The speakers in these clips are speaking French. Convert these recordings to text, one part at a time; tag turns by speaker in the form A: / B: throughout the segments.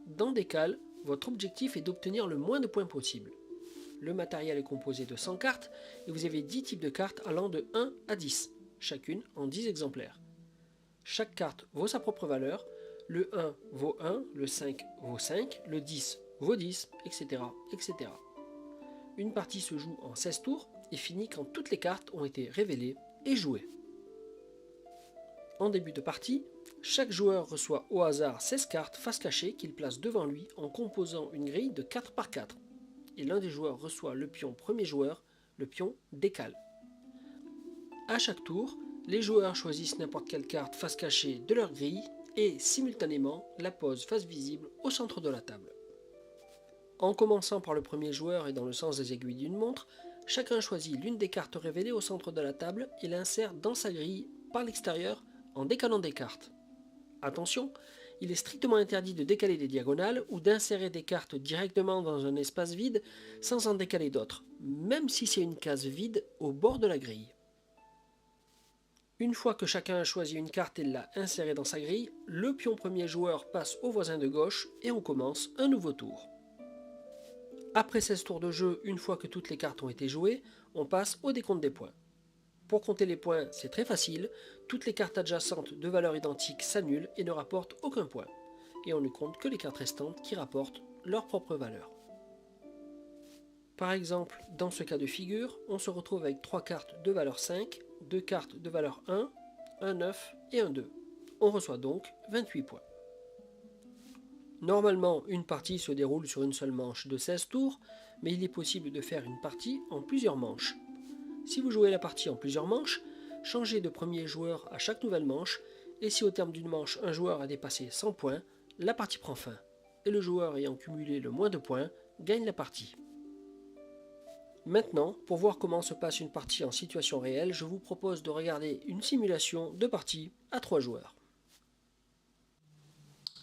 A: dans Décale, votre objectif est d'obtenir le moins de points possible. Le matériel est composé de 100 cartes et vous avez 10 types de cartes allant de 1 à 10, chacune en 10 exemplaires. Chaque carte vaut sa propre valeur, le 1 vaut 1, le 5 vaut 5, le 10 vaut 10, etc. etc. Une partie se joue en 16 tours et finit quand toutes les cartes ont été révélées et jouées. En début de partie, chaque joueur reçoit au hasard 16 cartes face cachée qu'il place devant lui en composant une grille de 4 par 4. Et l'un des joueurs reçoit le pion premier joueur, le pion Décale. À chaque tour, les joueurs choisissent n'importe quelle carte face cachée de leur grille et simultanément la posent face visible au centre de la table. En commençant par le premier joueur et dans le sens des aiguilles d'une montre, chacun choisit l'une des cartes révélées au centre de la table et l'insère dans sa grille par l'extérieur en décalant des cartes. Attention, il est strictement interdit de décaler des diagonales ou d'insérer des cartes directement dans un espace vide sans en décaler d'autres, même si c'est une case vide au bord de la grille. Une fois que chacun a choisi une carte et l'a insérée dans sa grille, le pion premier joueur passe au voisin de gauche et on commence un nouveau tour. Après 16 tours de jeu, une fois que toutes les cartes ont été jouées, on passe au décompte des points. Pour compter les points, c'est très facile, toutes les cartes adjacentes de valeur identique s'annulent et ne rapportent aucun point. Et on ne compte que les cartes restantes qui rapportent leur propre valeur. Par exemple, dans ce cas de figure, on se retrouve avec 3 cartes de valeur 5, 2 cartes de valeur 1, un 9 et un 2. On reçoit donc 28 points. Normalement, une partie se déroule sur une seule manche de 16 tours, mais il est possible de faire une partie en plusieurs manches. Si vous jouez la partie en plusieurs manches, changez de premier joueur à chaque nouvelle manche, et si au terme d'une manche un joueur a dépassé 100 points, la partie prend fin, et le joueur ayant cumulé le moins de points gagne la partie. Maintenant, pour voir comment se passe une partie en situation réelle, je vous propose de regarder une simulation de partie à 3 joueurs.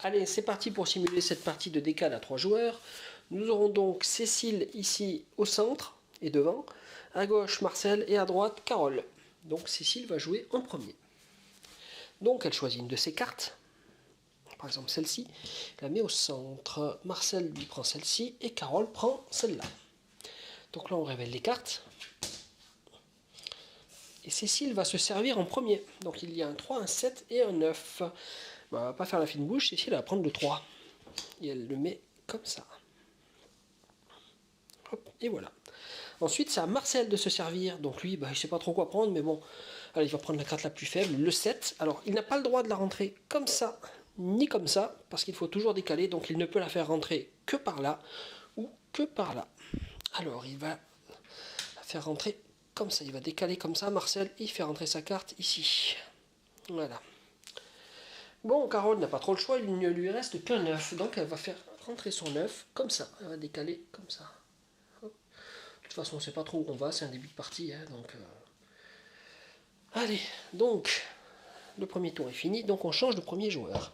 A: Allez, c'est parti pour simuler cette partie de Décale à 3 joueurs. Nous aurons donc Cécile ici au centre et devant, à gauche Marcel et à droite Carole. Donc Cécile va jouer en premier. Donc elle choisit une de ses cartes, par exemple celle-ci, la met au centre. Marcel lui prend celle-ci et Carole prend celle-là. Donc là on révèle les cartes. Et Cécile va se servir en premier. Donc il y a un 3, un 7 et un 9. On va pas faire la fine bouche, Cécile va prendre le 3. Et elle le met comme ça. Hop, et voilà. Ensuite, c'est à Marcel de se servir. Donc lui, il ne sait pas trop quoi prendre, mais bon, allez, il va prendre la carte la plus faible, le 7. Alors, il n'a pas le droit de la rentrer comme ça, ni comme ça, parce qu'il faut toujours décaler, donc il ne peut la faire rentrer que par là, ou que par là. Alors, il va la faire rentrer comme ça. Il va décaler comme ça, Marcel, et il fait rentrer sa carte ici. Voilà. Bon, Carole n'a pas trop le choix, il ne lui reste qu'un 9, donc elle va faire rentrer son 9 comme ça. Elle va décaler comme ça. Hop. De toute façon, on ne sait pas trop où on va, c'est un début de partie, hein, donc... Allez, donc, le premier tour est fini, donc on change de premier joueur.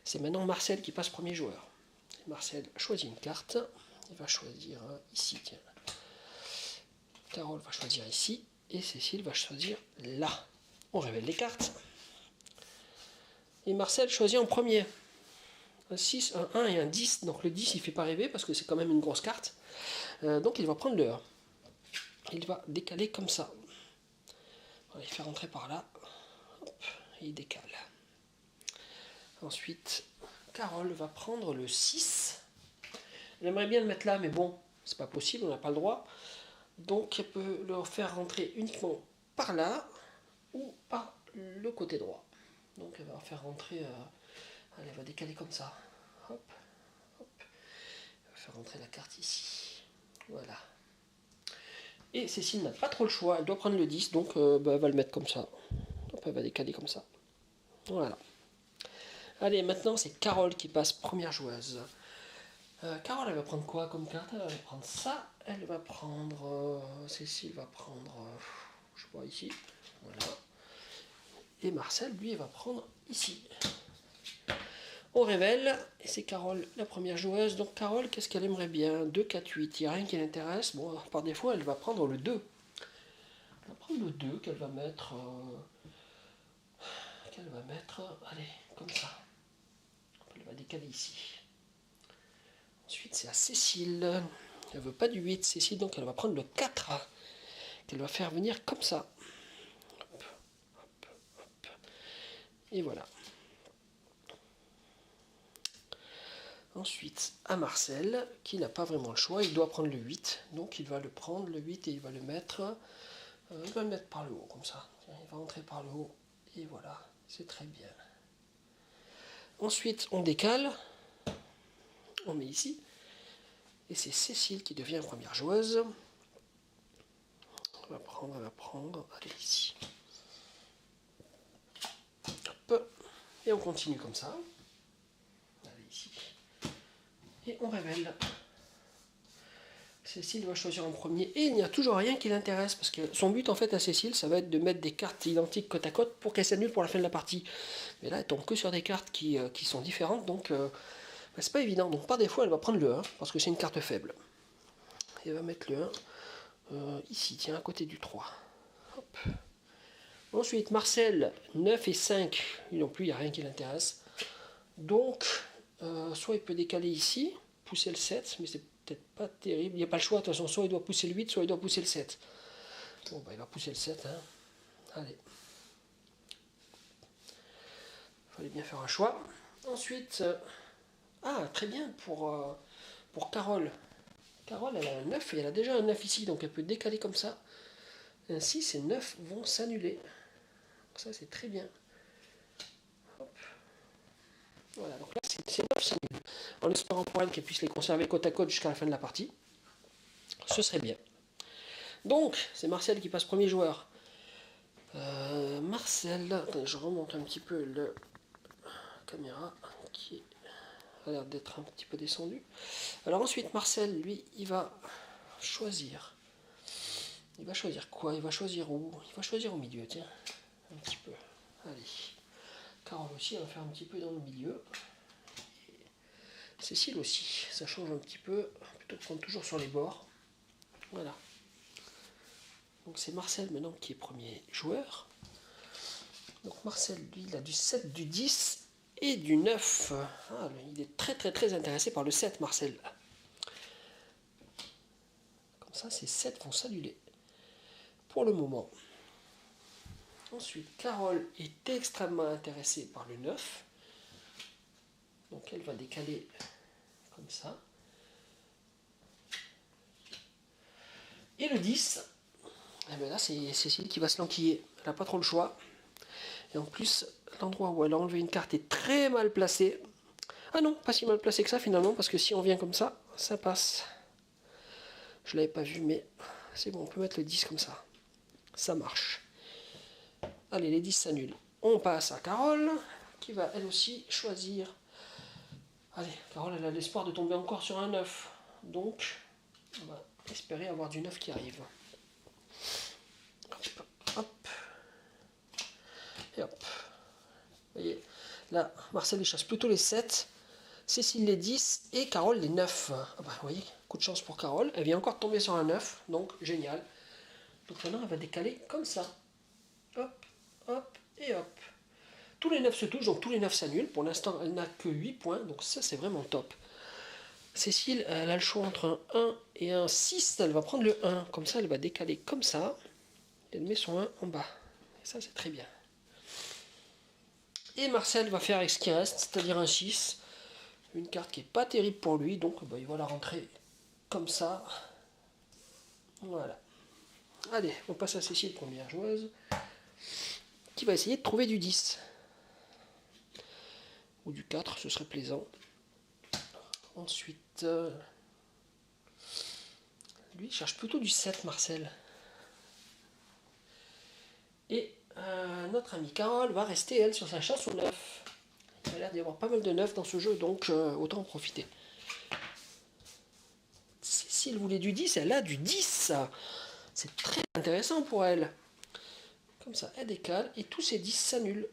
A: C'est maintenant Marcel qui passe premier joueur. Marcel choisit une carte, il va choisir ici, tiens. Carole va choisir ici, et Cécile va choisir là. On révèle les cartes. Et Marcel choisit en premier. Un 6, un 1 et un 10. Donc le 10, il ne fait pas rêver parce que c'est quand même une grosse carte. Donc il va prendre le 1. Il va décaler comme ça. On va les faire rentrer par là. Hop, et il décale. Ensuite, Carole va prendre le 6. Elle aimerait bien le mettre là, mais bon, c'est pas possible, on n'a pas le droit. Donc elle peut le faire rentrer uniquement par là ou par le côté droit. Donc elle va faire rentrer, elle va décaler comme ça. Hop, hop. Elle va faire rentrer la carte ici. Voilà. Et Cécile n'a pas trop le choix, elle doit prendre le 10, donc elle va le mettre comme ça. Hop, elle va décaler comme ça. Voilà. Allez, maintenant c'est Carole qui passe première joueuse. Carole, elle va prendre quoi comme carte? Elle va prendre ça. Elle va prendre... Cécile va prendre... je sais pas, ici. Voilà. Et Marcel, lui, il va prendre ici. On révèle, et c'est Carole, la première joueuse. Donc Carole, qu'est-ce qu'elle aimerait bien? 2, 4, 8, il n'y a rien qui l'intéresse. Bon, par défaut, elle va prendre le 2. Elle va prendre le 2 qu'elle va mettre... allez, comme ça. Elle va décaler ici. Ensuite, c'est à Cécile. Elle veut pas du 8, Cécile, donc elle va prendre le 4. Qu'elle va faire venir comme ça. Hop, hop, hop. Et voilà. Ensuite, à Marcel, qui n'a pas vraiment le choix, il doit prendre le 8. Donc il va le prendre, le 8, et il va le mettre, par le haut, comme ça. Il va entrer par le haut, et voilà, c'est très bien. Ensuite, on décale, on met ici, et c'est Cécile qui devient première joueuse. On va prendre, allez ici. Hop, et on continue comme ça. Allez ici. Et on révèle. Cécile va choisir en premier et il n'y a toujours rien qui l'intéresse parce que son but en fait à Cécile ça va être de mettre des cartes identiques côte à côte pour qu'elle s'annule pour la fin de la partie. Mais là elle tombe que sur des cartes qui sont différentes donc c'est pas évident. Donc par défaut elle va prendre le 1 parce que c'est une carte faible. Et elle va mettre le 1 ici, tiens à côté du 3. Hop. Ensuite Marcel 9 et 5, non plus il n'y a rien qui l'intéresse. Donc soit il peut décaler ici, pousser le 7 mais c'est peut-être pas terrible, il n'y a pas le choix de toute façon, soit il doit pousser le 8, soit il doit pousser le 7. Bon bah il va pousser le 7, hein. Allez. Il fallait bien faire un choix. Ensuite, très bien pour Carole. Carole elle a un 9 et elle a déjà un 9 ici, donc elle peut décaler comme ça. Ainsi ces 9 vont s'annuler. Ça c'est très bien. Hop. Voilà, donc là ces 9 s'annulent. En espérant pour elle qu'elle puisse les conserver côte à côte jusqu'à la fin de la partie. Ce serait bien. Donc, c'est Marcel qui passe premier joueur. Marcel, attends, je remonte un petit peu la caméra qui a l'air d'être un petit peu descendue. Alors ensuite, Marcel, lui, il va choisir. Il va choisir quoi? Il va choisir où? Il va choisir au milieu, tiens. Un petit peu. Allez. Carole aussi, elle va faire un petit peu dans le milieu. Et Cécile aussi, ça change un petit peu. Plutôt de prendre toujours sur les bords. Voilà. Donc c'est Marcel maintenant qui est premier joueur. Donc Marcel, lui, il a du 7, du 10 et du 9. Ah, il est très très très intéressé par le 7, Marcel. Comme ça, ces 7 vont s'annuler. Pour le moment. Ensuite, Carole est extrêmement intéressée par le 9. Donc elle va décaler comme ça. Et le 10, et bien là c'est Cécile qui va se l'enquiller. Elle n'a pas trop le choix. Et en plus, l'endroit où elle a enlevé une carte est très mal placé. Ah non, pas si mal placé que ça finalement, parce que si on vient comme ça, ça passe. Je ne l'avais pas vu, mais c'est bon, on peut mettre le 10 comme ça. Ça marche. Allez, les 10 s'annulent. On passe à Carole, qui va elle aussi choisir. Allez, Carole, elle a l'espoir de tomber encore sur un 9. Donc, on va espérer avoir du 9 qui arrive. Hop, hop. Et hop. Vous voyez, là, Marcel il chasse plutôt les 7, Cécile les 10 et Carole les 9. Ah bah, vous voyez, coup de chance pour Carole. Elle vient encore de tomber sur un 9, donc génial. Donc maintenant, elle va décaler comme ça. Hop, hop et hop. Tous les 9 se touchent, donc tous les 9 s'annulent. Pour l'instant, elle n'a que 8 points, donc ça, c'est vraiment top. Cécile, elle a le choix entre un 1 et un 6. Elle va prendre le 1. Comme ça, elle va décaler comme ça. Elle met son 1 en bas. Et ça, c'est très bien. Et Marcel va faire avec ce qui reste, c'est-à-dire un 6. Une carte qui n'est pas terrible pour lui, donc bah, il va la rentrer comme ça. Voilà. Allez, on passe à Cécile, première joueuse, qui va essayer de trouver du 10. Ou du 4, ce serait plaisant. Ensuite, lui, il cherche plutôt du 7, Marcel. Et notre amie Carole va rester, elle, sur sa chasse au 9. Il a l'air d'y avoir pas mal de 9 dans ce jeu, donc autant en profiter. Cécile voulait du 10, elle a du 10. C'est très intéressant pour elle. Comme ça, elle décale et tous ces 10 s'annulent.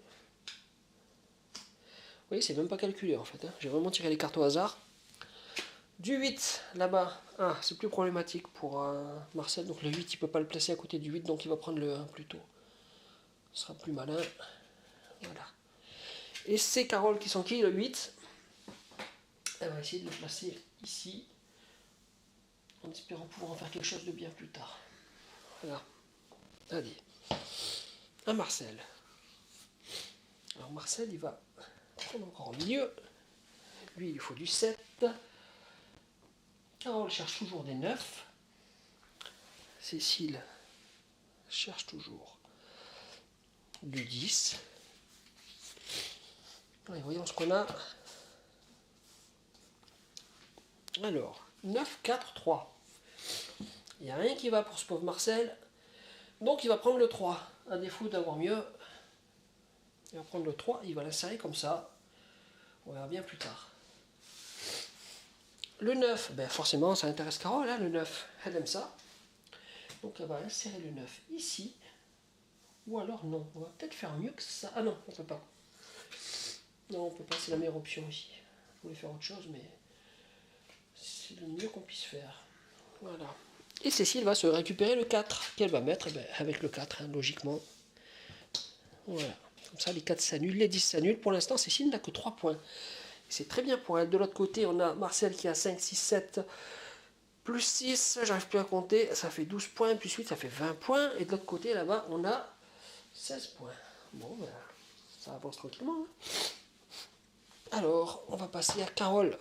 A: Vous voyez, c'est même pas calculé en fait. Hein. J'ai vraiment tiré les cartes au hasard. Du 8 là-bas. Ah, c'est plus problématique pour Marcel. Donc le 8, il peut pas le placer à côté du 8, donc il va prendre le 1 plutôt. Ce sera plus malin. Voilà. Et c'est Carole qui s'enquille le 8. Elle va essayer de le placer ici, en espérant pouvoir en faire quelque chose de bien plus tard. Voilà. Allez. Un Marcel. Alors Marcel, il va prendre encore au milieu. Lui, il lui faut du 7. Carole cherche toujours des 9. Cécile cherche toujours du 10. Allez, voyons ce qu'on a. Alors, 9, 4, 3. Il n'y a rien qui va pour ce pauvre Marcel. Donc il va prendre le 3. À défaut d'avoir mieux, il va prendre le 3. Il va l'insérer comme ça. On verra bien plus tard. Le 9, ben forcément ça intéresse Carole, hein, le 9. Elle aime ça. Donc elle va insérer le 9 ici. Ou alors non, on va peut-être faire mieux que ça. Ah non, on peut pas. Non, on peut pas, c'est la meilleure option ici. Je voulais faire autre chose, mais c'est le mieux qu'on puisse faire. Voilà. Et Cécile va se récupérer le 4, qu'elle va mettre avec le 4, hein, logiquement. Voilà. Comme ça, les 4 s'annulent, les 10 s'annulent. Pour l'instant, Cécile n'a que 3 points. C'est très bien pour elle. De l'autre côté, on a Marcel qui a 5, 6, 7, plus 6, j'arrive plus à compter, ça fait 12 points, plus 8, ça fait 20 points. Et de l'autre côté, là-bas, on a 16 points. Bon, ben, ça avance tranquillement. Hein. Alors, on va passer à Carole,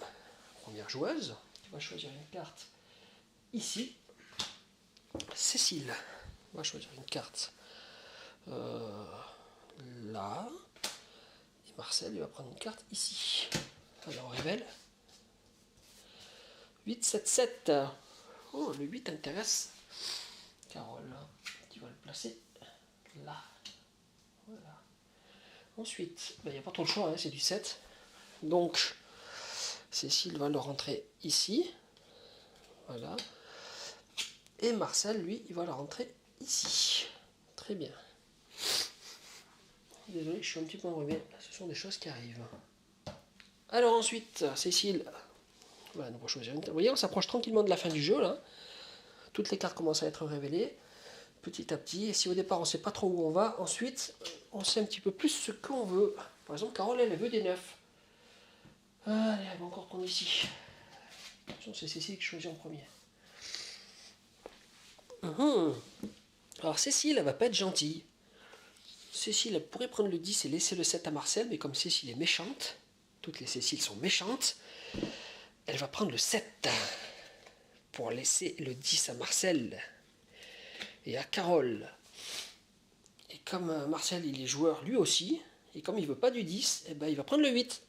A: première joueuse, qui va choisir une carte ici. Cécile va choisir une carte là. Et Marcel, il va prendre une carte ici. Alors, on révèle. 8, 7, 7. Oh, le 8 intéresse Carole. Tu vas le placer là. Voilà. Ensuite, il n'y a pas trop le choix, hein, c'est du 7. Donc, Cécile va le rentrer ici. Voilà. Et Marcel, lui, il va le rentrer ici. Très bien. Désolé, je suis un petit peu enrhumé. Ce sont des choses qui arrivent. Alors ensuite, Cécile, voilà, nous va choisir une. Vous voyez, on s'approche tranquillement de la fin du jeu, là. Toutes les cartes commencent à être révélées, petit à petit. Et si au départ, on ne sait pas trop où on va, ensuite, on sait un petit peu plus ce qu'on veut. Par exemple, Carole, elle veut des 9. Allez, elle va encore prendre ici. C'est Cécile qui choisit en premier. Alors Cécile, elle va pas être gentille. Cécile, elle pourrait prendre le 10 et laisser le 7 à Marcel, mais comme Cécile est méchante, toutes les Céciles sont méchantes, elle va prendre le 7 pour laisser le 10 à Marcel et à Carole. Et comme Marcel, il est joueur lui aussi, et comme il veut pas du 10, eh ben, il va prendre le 8.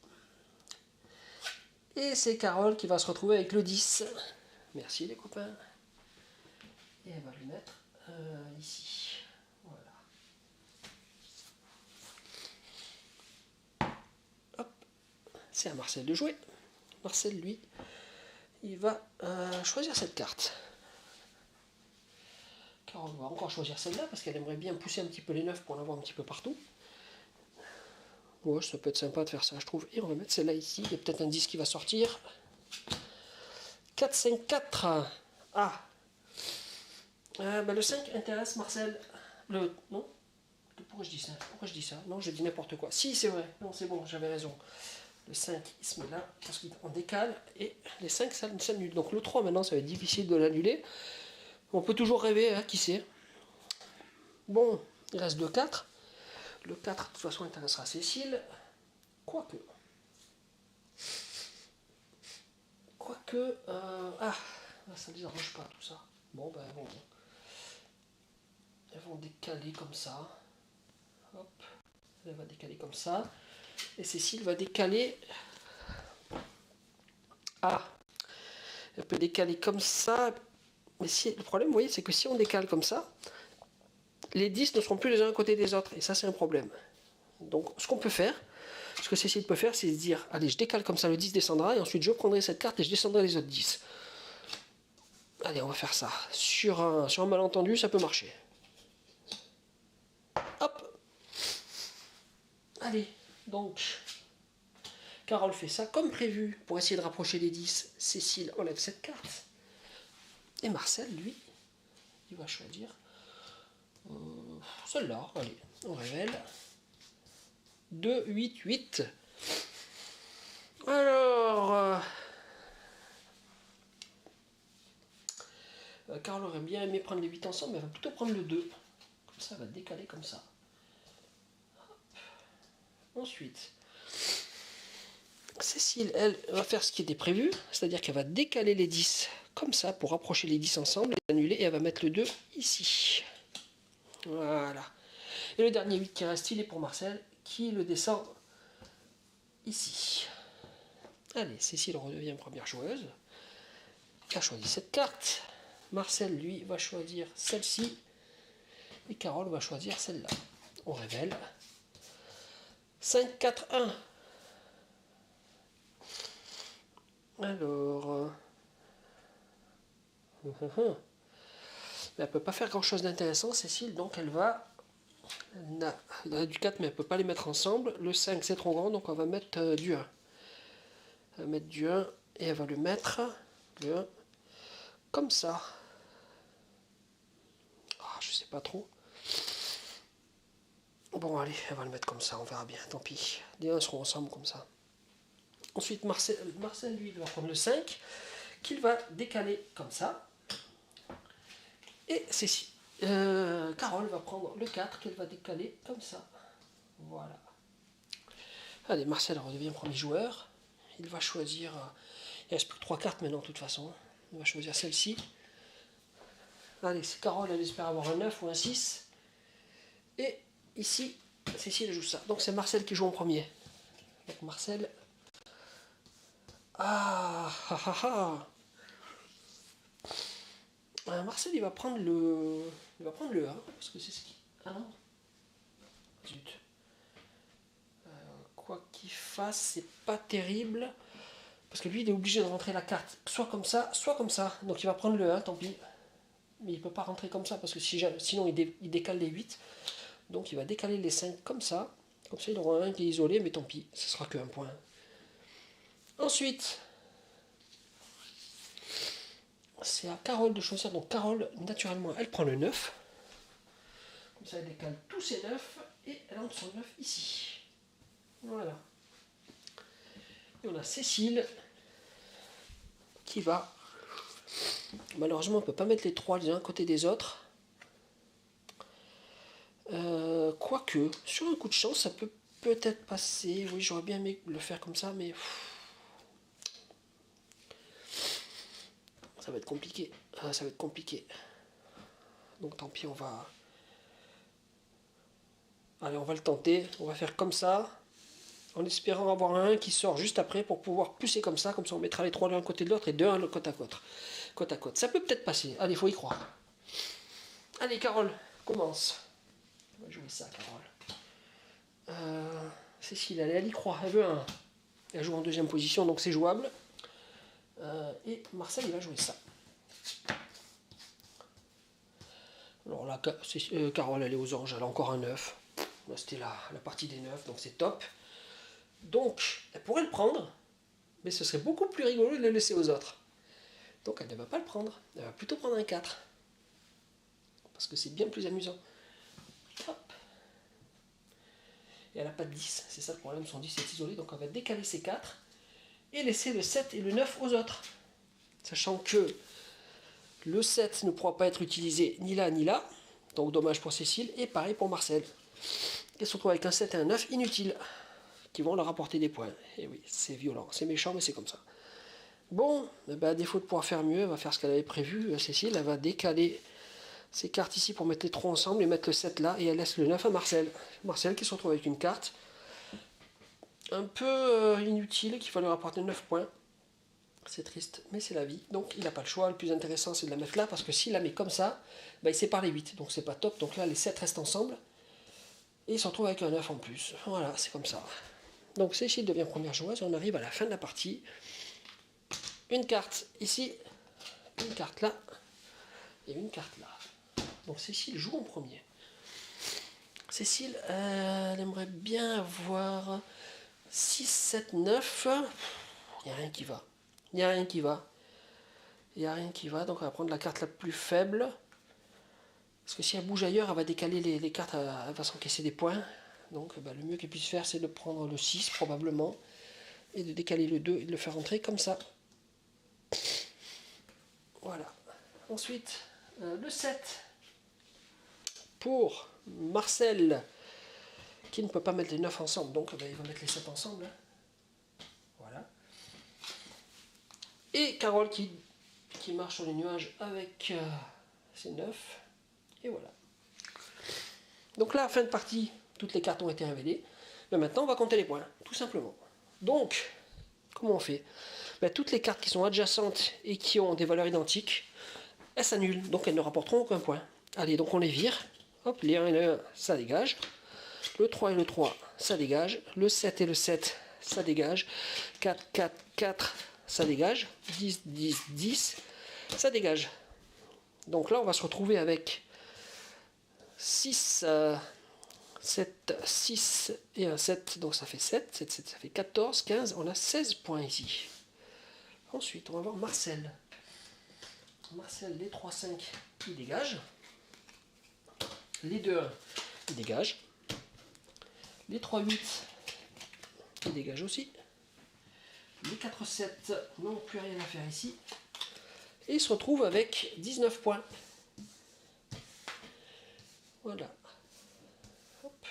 A: Et c'est Carole qui va se retrouver avec le 10. Merci les copains. Et elle va le mettre ici. Voilà. Hop. C'est à Marcel de jouer. Marcel, lui, il va choisir cette carte. Carole va encore choisir celle-là parce qu'elle aimerait bien pousser un petit peu les 9 pour l'avoir un petit peu partout. Ouais, ça peut être sympa de faire ça, je trouve. Et on va mettre celle-là ici. Il y a peut-être un 10 qui va sortir. 4, 5, 4. Ah. Le 5 intéresse Marcel. Non. Pourquoi je dis ça? Pourquoi je dis ça? Non, je dis n'importe quoi. Si, c'est vrai. Non, c'est bon, j'avais raison. Le 5, il se met là, parce qu'on décale, et les 5 s'annulent. Donc le 3, maintenant, ça va être difficile de l'annuler. On peut toujours rêver, hein, qui sait. Bon, il reste le 4. Le 4, de toute façon, intéressera Cécile. Quoique. Ça ne les arrange pas, tout ça. Bon, ben, bon. Elles vont décaler comme ça. Hop. Elle va décaler comme ça. Et Cécile va décaler. Ah. Elle peut décaler comme ça. Mais si, le problème, vous voyez, c'est que si on décale comme ça, les 10 ne seront plus les uns à côté des autres. Et ça, c'est un problème. Donc, ce qu'on peut faire, ce que Cécile peut faire, c'est se dire, allez, je décale comme ça, le 10 descendra, et ensuite je prendrai cette carte et je descendrai les autres 10. Allez, on va faire ça. Sur un malentendu, ça peut marcher. Hop. Allez, donc, Carole fait ça comme prévu pour essayer de rapprocher les 10. Cécile enlève cette carte. Et Marcel, lui, il va choisir celle-là. Allez, on révèle. 2, 8, 8. Alors, Carole aurait bien aimé prendre les 8 ensemble, mais elle va plutôt prendre le 2. Comme ça, elle va décaler comme ça. Ensuite, Cécile, elle, va faire ce qui était prévu, c'est-à-dire qu'elle va décaler les 10 comme ça pour rapprocher les 10 ensemble et annuler, et elle va mettre le 2 ici. Voilà. Et le dernier 8 qui reste, il est pour Marcel, qui le descend ici. Allez, Cécile redevient première joueuse. Elle a choisi cette carte. Marcel, lui, va choisir celle-ci. Et Carole va choisir celle-là. On révèle. 5, 4, 1. Alors... Mais elle ne peut pas faire grand-chose d'intéressant, Cécile, donc elle va... Elle a du 4, mais elle ne peut pas les mettre ensemble. Le 5, c'est trop grand, donc on va mettre du 1. Elle va mettre du 1, et elle va le mettre, le 1, comme ça. Ah, je sais pas trop. Bon, allez, elle va le mettre comme ça, on verra bien, tant pis. Les 1 seront ensemble comme ça. Ensuite, Marcel, lui, il va prendre le 5, qu'il va décaler comme ça. Et Cécile, Carole va prendre le 4, qu'elle va décaler comme ça. Voilà. Allez, Marcel redevient premier joueur. Il va choisir... il ne reste plus que 3 cartes maintenant, de toute façon. Il va choisir celle-ci. Allez, c'est Carole, elle espère avoir un 9 ou un 6. Et ici, Cécile joue ça. Donc c'est Marcel qui joue en premier. Donc Marcel... Ah, ah, ah, ah. Marcel, il va prendre le... Il va prendre le 1, parce que c'est ce qui... Ah non. Zut. Quoi qu'il fasse, c'est pas terrible. Parce que lui, il est obligé de rentrer la carte soit comme ça, soit comme ça. Donc il va prendre le 1, tant pis. Mais il ne peut pas rentrer comme ça, parce que sinon il décale les 8. Donc il va décaler les 5 comme ça. Comme ça, il aura un qui est isolé, mais tant pis, ce sera qu'un point. Ensuite, c'est à Carole de choisir. Donc Carole, naturellement, elle prend le 9. Comme ça, elle décale tous ses 9 et elle entre son 9 ici. Voilà. Et on a Cécile qui va... Malheureusement, on ne peut pas mettre les 3 les uns à côté des autres. Quoique, sur un coup de chance, ça peut peut-être passer. Oui, j'aurais bien aimé le faire comme ça, mais... ça va être compliqué. Ça va être compliqué. Donc tant pis, on va... Allez, on va le tenter. On va faire comme ça. En espérant avoir un qui sort juste après pour pouvoir pousser comme ça. Comme ça, on mettra les 3 l'un à côté de l'autre et 2 un côte à côte. Côte à côte. Ça peut peut-être passer. Allez, il faut y croire. Allez, Carole, commence. On va jouer ça, Carole. Cécile, elle y croit. Elle veut un. Elle joue en deuxième position, donc c'est jouable. Et Marcel, il va jouer ça. Alors là, Carole, elle est aux anges. Elle a encore un 9. Là, c'était la partie des 9, donc c'est top. Donc, elle pourrait le prendre, mais ce serait beaucoup plus rigolo de le laisser aux autres. Donc, elle ne va pas le prendre. Elle va plutôt prendre un 4. Parce que c'est bien plus amusant. Hop. Et elle n'a pas de 10. C'est ça le problème, son 10 est isolé. Donc, on va décaler ses 4 et laisser le 7 et le 9 aux autres. Sachant que le 7 ne pourra pas être utilisé ni là ni là. Donc, dommage pour Cécile. Et pareil pour Marcel. Ils se retrouvent avec un 7 et un 9 inutiles, qui vont leur apporter des points. Et oui, c'est violent, c'est méchant, mais c'est comme ça. Bon, à défaut de pouvoir faire mieux, elle va faire ce qu'elle avait prévu, Cécile, elle va décaler ses cartes ici pour mettre les 3 ensemble et mettre le 7 là, et elle laisse le 9 à Marcel. Marcel qui se retrouve avec une carte un peu inutile, qui va lui rapporter 9 points. C'est triste, mais c'est la vie. Donc il n'a pas le choix, le plus intéressant c'est de la mettre là, parce que s'il la met comme ça, il sépare les 8, donc c'est pas top. Donc là les 7 restent ensemble, et il se retrouve avec un 9 en plus. Voilà, c'est comme ça. Donc Cécile devient première joueuse, on arrive à la fin de la partie. Une carte ici, une carte là, et une carte là. Donc Cécile joue en premier. Cécile, elle aimerait bien avoir 6, 7, 9. Il n'y a rien qui va. Il n'y a rien qui va. Il n'y a rien qui va, donc on va prendre la carte la plus faible. Parce que si elle bouge ailleurs, elle va décaler les cartes, elle va s'encaisser des points. Donc le mieux qu'elle puisse faire, c'est de prendre le 6 probablement. Et de décaler le 2 et de le faire rentrer comme ça. Voilà. Ensuite, le 7 pour Marcel, qui ne peut pas mettre les 9 ensemble, donc il va mettre les 7 ensemble. Hein. Voilà. Et Carole qui marche sur les nuages avec ses 9. Et voilà. Donc là, fin de partie, toutes les cartes ont été révélées. Mais maintenant, on va compter les points, tout simplement. Donc, comment on fait? Toutes les cartes qui sont adjacentes et qui ont des valeurs identiques, elles s'annulent, donc elles ne rapporteront aucun point. Allez, donc on les vire. Hop, les 1 et le 1, ça dégage. Le 3 et le 3, ça dégage. Le 7 et le 7, ça dégage. 4, 4, 4, ça dégage. 10, 10, 10, ça dégage. Donc là, on va se retrouver avec 6, 7, 6 et un 7, donc ça fait 7, 7, 7, ça fait 14, 15, on a 16 points ici. Ensuite, on va voir Marcel. Marcel, les 3, 5, il dégage. Les 2, 1, il dégage. Les 3, 8, il dégage aussi. Les 4, 7, non, plus rien à faire ici. Et il se retrouve avec 19 points. Voilà. Hop.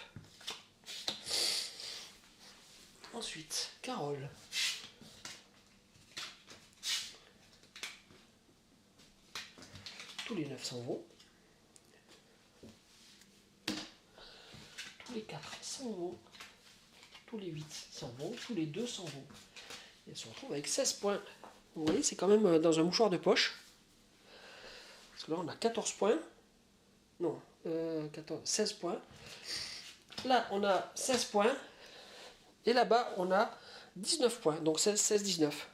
A: Ensuite, Carole. Tous les 9 s'en vont. Tous les 4 s'en vont. Tous les 8 s'en vont. Tous les 2 s'en vont. Et elle se retrouve avec 16 points. Vous voyez, c'est quand même dans un mouchoir de poche. Parce que là, on a 14 points. Non, 16 points. Là, on a 16 points. Et là-bas, on a 19 points. Donc 16, 16, 19.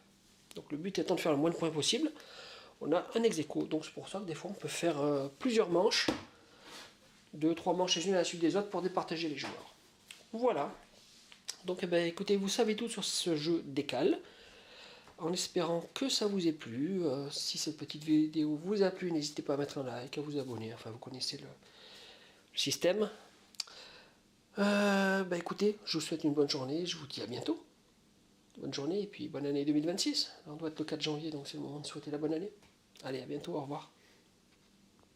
A: Donc le but étant de faire le moins de points possible. On a un ex-aequo. Donc c'est pour ça que des fois, on peut faire plusieurs manches. 2, 3 manches les unes à la suite des autres pour départager les joueurs. Voilà. Donc écoutez, vous savez tout sur ce jeu Décale. En espérant que ça vous ait plu. Si cette petite vidéo vous a plu, n'hésitez pas à mettre un like, à vous abonner. Enfin, vous connaissez le système. Écoutez, je vous souhaite une bonne journée. Je vous dis à bientôt. Bonne journée et puis bonne année 2026. On doit être le 4 janvier, donc c'est le moment de souhaiter la bonne année. Allez, à bientôt, au revoir.